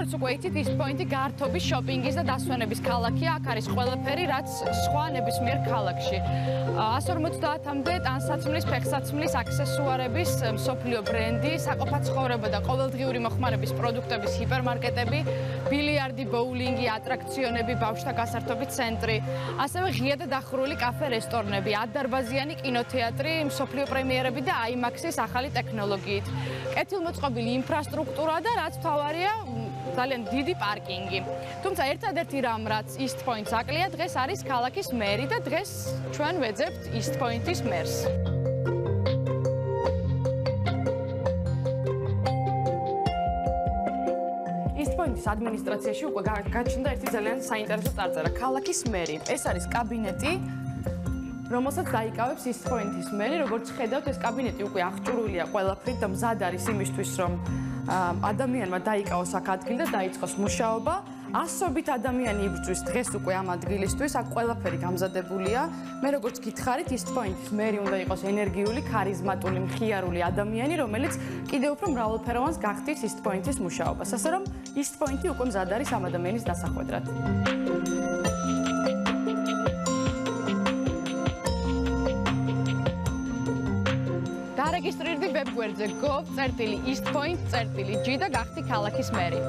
როგორც უკვე იცით, East Point-ი გართობის შოპინგის და დასვენების ქალაქია. აქ არის ყველაფერი, რაც სხვა ნებისმიერ ქალაქში. 150-მდე ტანსაცმლის, ფეხსაცმლის, აქსესუარების, მსოფლიო ბრენდი, საყოფაცხოვრებო და ყოველდღიური მოხმარების პროდუქტების ჰიპერმარკეტები, ბილიარდი, ბოულინგი, ატრაქციონები, ბავშვთა გასართობი ცენტრი, ასევე ღია და დახურული კაფე, რესტორნები, 10 დარბაზიანი კინოთეატრი, მსოფლიო პრემიერები და IMAX-ის ახალი ტექნოლოგიით. კეთილმოწყობილი ინფრასტრუქტურა და რაც მთავარია, ძალიან დიდი პარკინგი. თუმცა ერთადერთი რამ, რაც East Point-ს აკლია, დღეს არის ქალაქის მერი და დღეს ჩვენ ვეძებთ East Point-ის მერს. East Point-ის ადმინისტრაციაში უკვე გაჩნდა ერთი ძალიან საინტერესო წარწერა, ქალაქის მერი. ეს არის კაბინეტი, რომელსაც დაიკავებს East Point-ის მერი, როგორც ხედავთ, ეს კაბინეტი უკვე აღჭურვილია ყველაფრით და მზად არის იმისთვის, რომ ადამიანმა დაიკავოს აქ ადგილი და დაიწყოს მუშაობა. ასობით ადამიანი იბრძვის დღეს უკვე ამ ადგილისთვის, აქ ყველაფერი გამზადებულია. მე როგორც გითხარით, East Point-ის მერი უნდა იყოს ენერგიული, ქარიზმატული, მხიარული ადამიანი, რომელიც კიდევ უფრო მრავალფეროვანს გახდით East Point-ის მუშაობას. ასე რომ East Point-ი უკვე მზად არის ამ ადამიანის დასახვედრად. დარეგისტრირდი ვებგვერდზე gov.eastpoint.g და გახდი ქალაქის მერი.